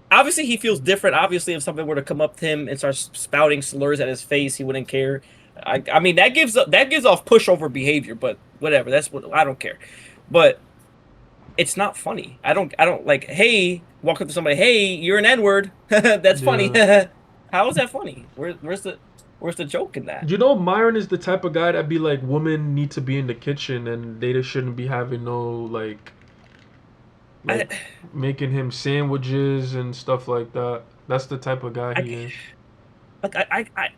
Obviously, he feels different. Obviously, if somebody were to come up to him and start spouting slurs at his face, he wouldn't care. I mean, that gives off pushover behavior. But whatever. That's what I don't care. But it's not funny. I don't like. Hey, walk up to somebody. Hey, you're an N-word. That's funny. How is that funny? Where's the joke in that? You know, Myron is the type of guy that be like, women need to be in the kitchen and they just shouldn't be having no like making him sandwiches and stuff like that. That's the type of guy he is. Like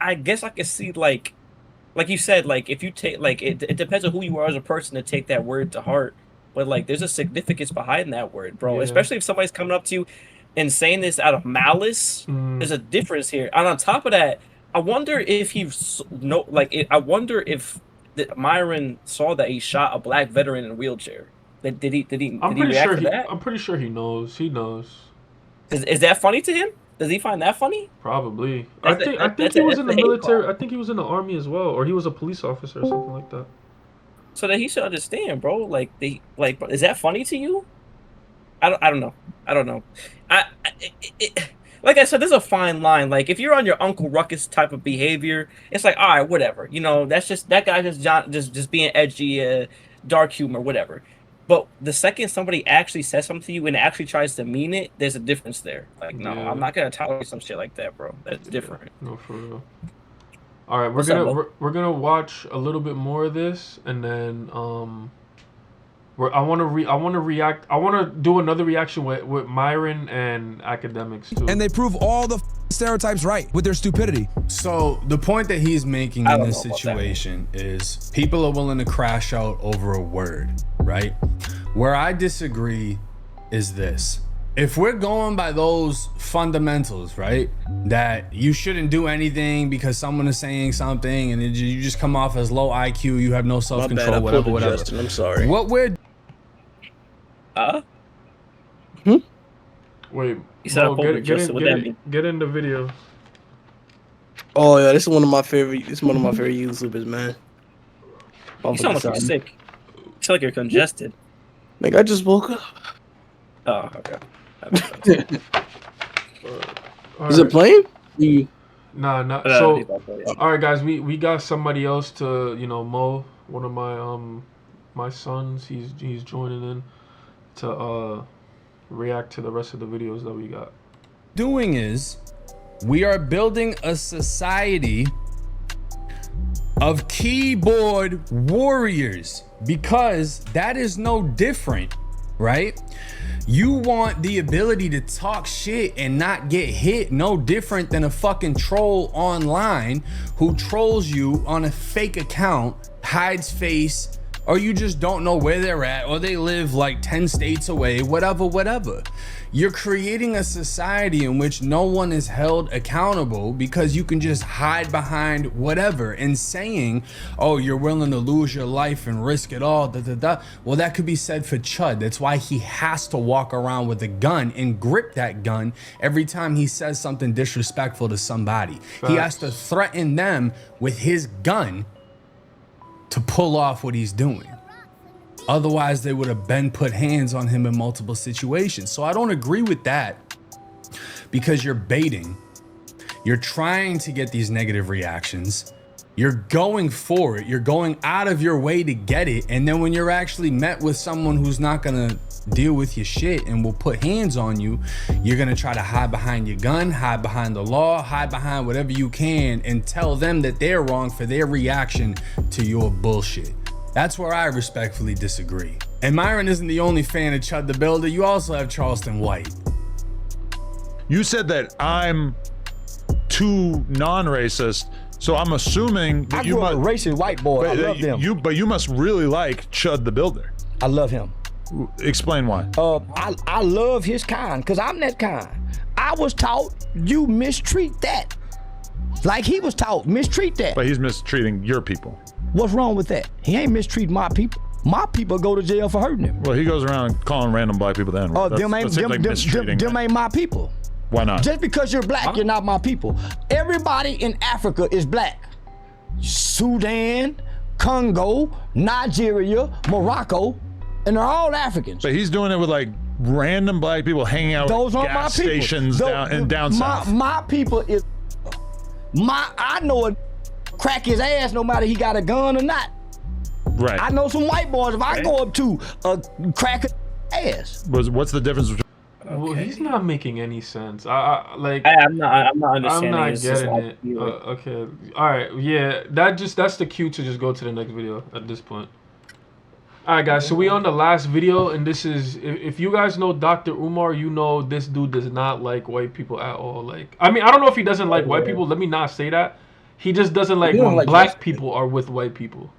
I guess I can see like you said, like if you take like it depends on who you are as a person to take that word to heart. But like there's a significance behind that word, bro. Yeah. Especially if somebody's coming up to you and saying this out of malice. There's a difference here. And on top of that, I wonder if I wonder if Myron saw that he shot a black veteran in a wheelchair. Did he I'm pretty react sure to he. that? I'm pretty sure he knows. He knows. Is that funny to him? Does he find that funny? Probably. I think That's he was that's in the a hate military. crime. I think he was in the army as well, or he was a police officer or something like that. So that he should understand, bro. Like is that funny to you? I don't know. I don't know. Like I said, there's a fine line. Like if you're on your Uncle Ruckus type of behavior, it's like, all right, whatever. You know, that's just that guy just being edgy, dark humor, whatever. But the second somebody actually says something to you and actually tries to mean it, there's a difference there. Like, no, Yeah. I'm not gonna tolerate some shit like that, bro. That's different. No, for real. All right, What's up, Mo? we're gonna watch a little bit more of this, and then I want to react. I want to do another reaction with Myron and academics too. And they prove all the stereotypes right with their stupidity. So the point that he's making I in don't this know about that. situation is people are willing to crash out over a word, right? Where I disagree is this. If we're going by those fundamentals, right, that you shouldn't do anything because someone is saying something and you just come off as low IQ, you have no self-control, whatever. Justin, I'm sorry. What we're Wait, You said Mo, I pulled the Justin. What that mean? get in the video. Oh yeah, this is one of my favorite. This is one of my favorite YouTubers, man. You sound like you're sick. You sound like you're congested. Like I just woke up. Oh, okay. All Is right. it playing? Nah. Uh, So, he's not playing. all right, guys, we got somebody else to, Mo, one of my sons. He's joining in to react to the rest of the videos that we got. doing is we are building a society of keyboard warriors, because that is no different, right? You want the ability to talk shit and not get hit, no different than a fucking troll online who trolls you on a fake account, hides face, or you just don't know where they're at, or they live like 10 states away, whatever. You're creating a society in which no one is held accountable because you can just hide behind whatever and saying, oh, you're willing to lose your life and risk it all, Well, that could be said for Chud. That's why he has to walk around with a gun and grip that gun every time he says something disrespectful to somebody. He has to threaten them with his gun to pull off what he's doing. Otherwise, they would have been put hands on him in multiple situations. So I don't agree with that, because you're baiting. You're trying to get these negative reactions. You're going for it. You're going out of your way to get it. And then when you're actually met with someone who's not going to deal with your shit and will put hands on you, you're going to try to hide behind your gun, hide behind the law, hide behind whatever you can, and tell them that they're wrong for their reaction to your bullshit. That's where I respectfully disagree. And Myron isn't the only fan of Chud the Builder. You also have Charleston White. You said that I'm too non-racist, so I'm assuming that I you grew up must. a racist white boy. I love them. But you must really like Chud the Builder. I love him. Explain why. I love his kind, because I'm that kind. I was taught you mistreat that. Like he was taught, mistreat that. But he's mistreating your people. What's wrong with that? He ain't mistreating my people. My people go to jail for hurting him. Well, he goes around calling random black people the N-word. Oh, That seems like mistreating, them right? ain't my people. Why not? Just because you're black, you're not my people. Everybody in Africa is black. Sudan, Congo, Nigeria, Morocco, and they're all Africans. But he's doing it with like random black people hanging out Those at aren't my gas people. stations down south. My people is I know a crack his ass no matter he got a gun or not. Right. I know some white boys. If I go up to a crack his ass, What's the difference between? Well, he's not making any sense. I'm not I'm not understanding. I'm not It's just getting like, it. you know, Okay. All right. Yeah. That's the cue to just go to the next video at this point. All right, guys. So we on the last video, and this is if you guys know Dr. Umar, you know this dude does not like white people at all. Like, I mean, I don't know if he doesn't like white people. Let me not say that. He just doesn't like He don't when like black Justin. people are with white people.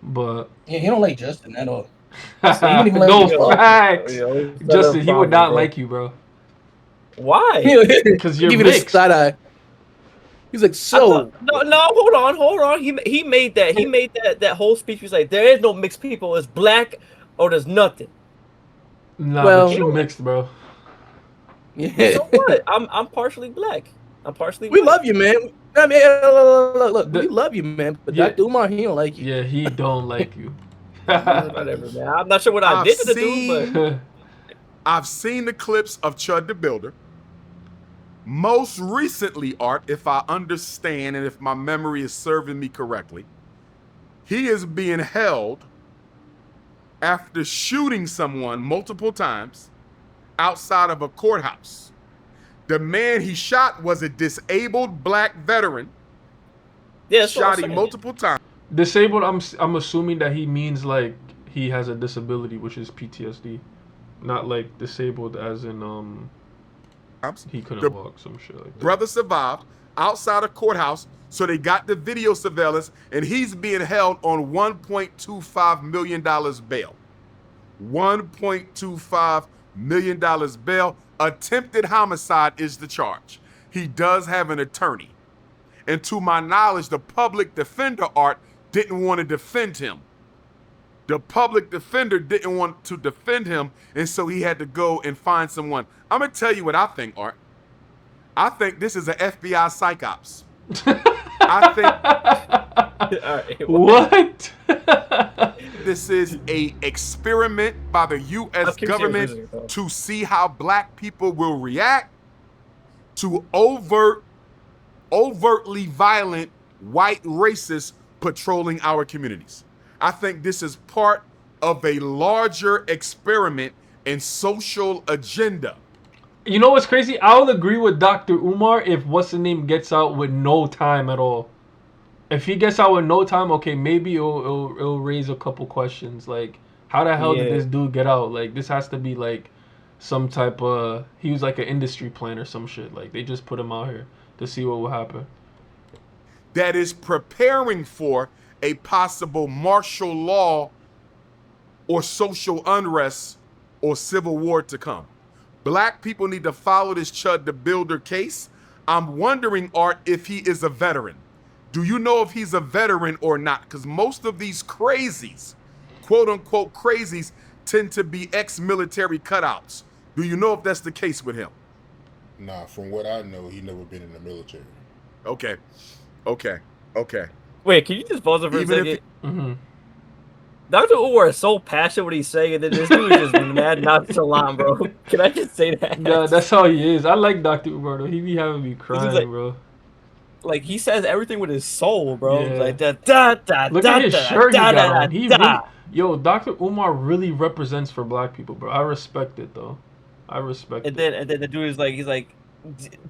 But Yeah, he don't like Justin at all. no facts. Justin, he would not like you, bro. why? Because you're Give it a mixed. side eye. He's like, so No, hold on. He made that whole speech. He was like, there is no mixed people. It's black, Oh, there's nothing. Nah, Well- but you mixed, bro. Yeah. So what? I'm partially black. I'm partially. We white. love you, man. I mean, look, we The- love you, man. But Yeah. Dr. Umar, he don't like you. Yeah, he don't like you. Whatever, man. I'm not sure what I I've did to the seen- dude, I've seen the clips of Chud the Builder. Most recently, Art, if I understand and if my memory is serving me correctly, he is being held after shooting someone multiple times outside of a courthouse. The man he shot was a disabled black veteran. but yeah, that's what I'm Shot him saying. multiple times. Disabled. I'm assuming that he means like he has a disability, which is PTSD, not like disabled as in he couldn't The walk, some shit like that. brother survived outside a courthouse, so they got the video surveillance, and he's being held on $1.25 million bail. $1.25 million bail. Attempted homicide is the charge. He does have an attorney. And to my knowledge, the public defender, Art, didn't want to defend him. The public defender didn't want to defend him, and so he had to go and find someone. I'm going to tell you what I think, Art. I think this is an FBI psych ops. I think All right, What? this is a experiment by the U.S. I'll keep government serious with it, to see how black people will react to overtly violent white racists patrolling our communities. I think this is part of a larger experiment and social agenda. You know what's crazy? I'll agree with Dr. Umar if what's the name gets out with no time at all. If he gets out with no time, okay, maybe it'll raise a couple questions. Like, how the hell did Yeah. this dude get out? Like, this has to be like some type of, he was like an industry plan or some shit. Like, they just put him out here to see what will happen. That is preparing for a possible martial law or social unrest or civil war to come. Black people need to follow this Chud the Builder case. I'm wondering, Art, if he is a veteran. Do you know if he's a veteran or not? Because most of these crazies, quote unquote crazies, tend to be ex-military cutouts. Do you know if that's the case with him? Nah, from what I know, he never been in the military. Okay. Wait, can you just pause it for Even a if second? Mm-hmm. Dr. Umar is so passionate what he's saying, and then this dude is just mad nonchalant, bro. Can I just say that? Yeah, that's how he is. I like Dr. Umar though. He be having me crying, like- bro. Like, he says everything with his soul, bro. Yeah. Like, da-da-da, Look at his shirt he got on. He really, da-da-da-da. yo, Dr. Umar really represents for black people, bro. I respect it though. I respect And it. then the dude is like, he's like,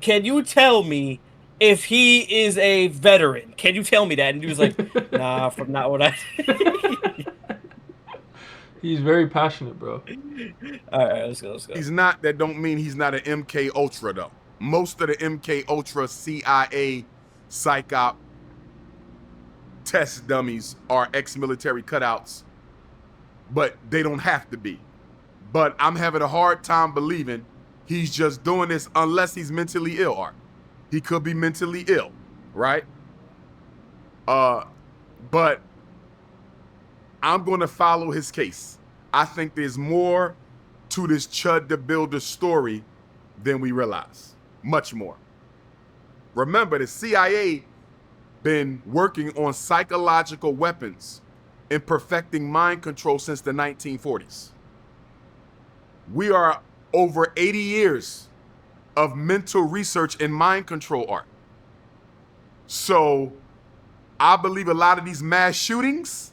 can you tell me if he is a veteran? Can you tell me that? And he was like, nah, from not what I. He's very passionate, bro. All right, let's go. He's not, that don't mean he's not an MK Ultra though. Most of the MK Ultra CIA psych op test dummies are ex-military cutouts, but they don't have to be. But I'm having a hard time believing he's just doing this unless he's mentally ill, Art. He could be mentally ill, right? But I'm going to follow his case. I think there's more to this Chud the Builder story than we realize. Much more. Remember, the CIA been working on psychological weapons and perfecting mind control since the 1940s. We are over 80 years of mental research and mind control, Art. So I believe a lot of these mass shootings,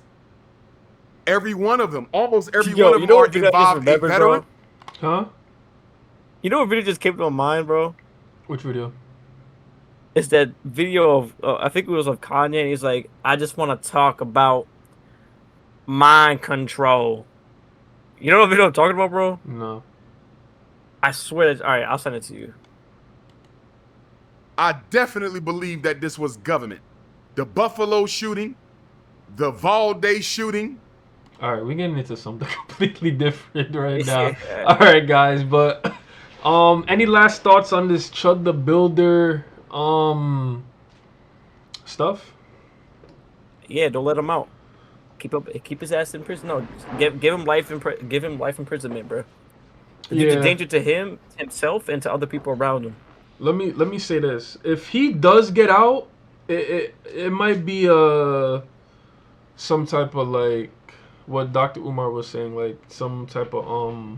every one of them, almost every one of them are involved a veteran. Huh? You know what video just came to my mind, bro? Which video? It's that video of I think it was of Kanye, and he's like, I just want to talk about mind control. You know what video I'm talking about, bro? No. I swear. All right, I'll send it to you. I definitely believe that this was government. The Buffalo shooting, the Valde shooting. All right, we're getting into something completely different right now. All right, guys, but any last thoughts on this Chud the Builder stuff? Yeah, don't let him out. keep his ass in prison. No, give him life give him life imprisonment, bro. The dude's Yeah. a danger to himself, and to other people around him. Let me say this: if he does get out, it might be some type of like what Dr. Umar was saying, like some type of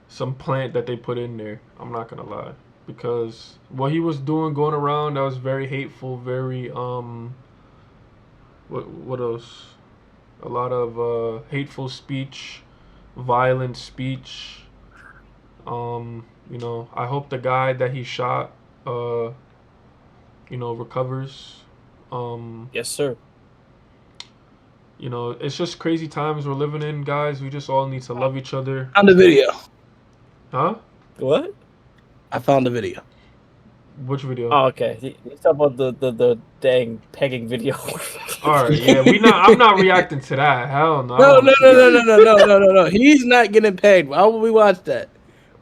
some plant that they put in there. I'm not gonna lie, because what he was doing, going around, that was very hateful, very what else? A lot of hateful speech, violent speech. You know, I hope the guy that he shot, you know, recovers. Yes, sir. You know, it's just crazy times we're living in, guys. We just all need to love each other. Found the video. Huh? What? I found the video. Which video? Oh, okay. You talk about the dang pegging video. All right, yeah, I'm not reacting to that. Hell no. No. He's not getting pegged. Why would we watch that?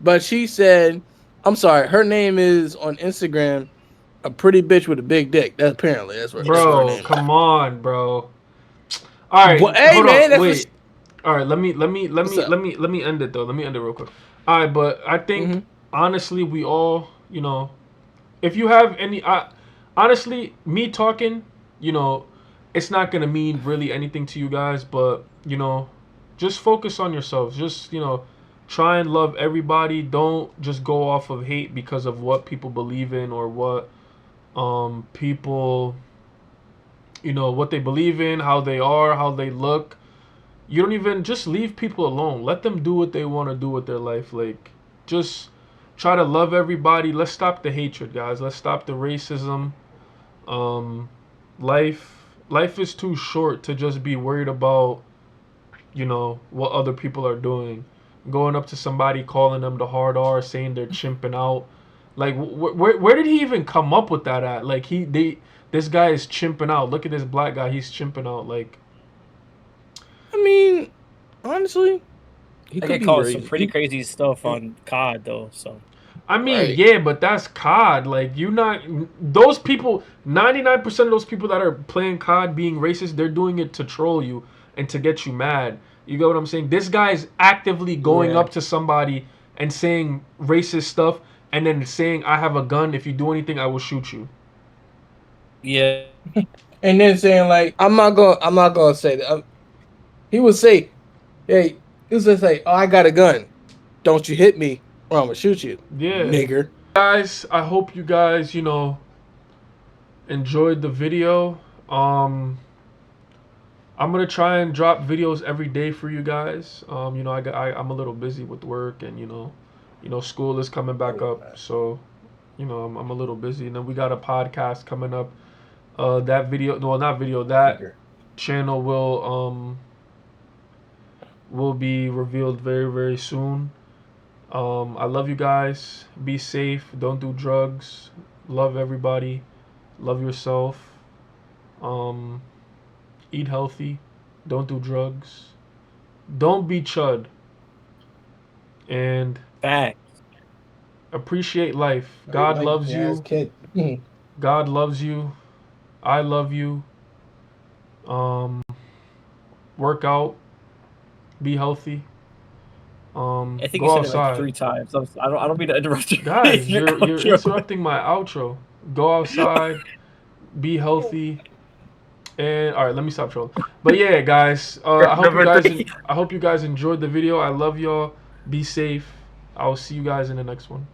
But she said, I'm sorry, her name is on Instagram a pretty bitch with a big dick. That's what her name is. Come on, bro. All right, Well, hey, hold man, on, wait. All right, let me end it though. Let me end it real quick. All right, but I think honestly, we all, you know, if you have any, honestly, me talking, you know, it's not gonna mean really anything to you guys, but you know, just focus on yourselves. Just, you know, try and love everybody. Don't just go off of hate because of what people believe in or what people, you know, what they believe in, how they are, how they look. You don't even, just leave people alone. Let them do what they want to do with their life. Like, just try to love everybody. Let's stop the hatred, guys. Let's stop the racism. Life is too short to just be worried about, you know, what other people are doing. Going up to somebody, calling them the hard R, saying they're chimping out. Like, where did he even come up with that at? Like, this guy is chimping out. Look at this black guy. He's chimping out. Like, I mean, honestly, he could call some pretty crazy stuff on COD though. So, I mean, yeah, but that's COD. Like, those people, 99% of those people that are playing COD being racist, they're doing it to troll you and to get you mad. You get what I'm saying? This guy is actively going up to somebody and saying racist stuff, and then saying, "I have a gun. If you do anything, I will shoot you." Yeah. And then saying like, I'm not gonna say that. He would say, "Hey," he was just like, "Oh, I got a gun. Don't you hit me, or I'm gonna shoot you." Yeah, nigger. Guys, I hope you guys, you know, enjoyed the video. I'm gonna try and drop videos every day for you guys. You know, I'm a little busy with work, and you know, school is coming back up, so you know, I'm a little busy. And then we got a podcast coming up. That video, well, not video, that channel will be revealed very, very soon. I love you guys. Be safe. Don't do drugs. Love everybody. Love yourself. Eat healthy. Don't do drugs. Don't be chud. And appreciate life. God loves you. God loves you. I love you. Work out. Be healthy. I think go you said outside. it like 3 times. I don't mean to interrupt you. Guys, you're interrupting my outro. Go outside. Be healthy. And all right, let me stop trolling. But yeah, guys, I hope you guys enjoyed the video. I love y'all. Be safe. I will see you guys in the next one.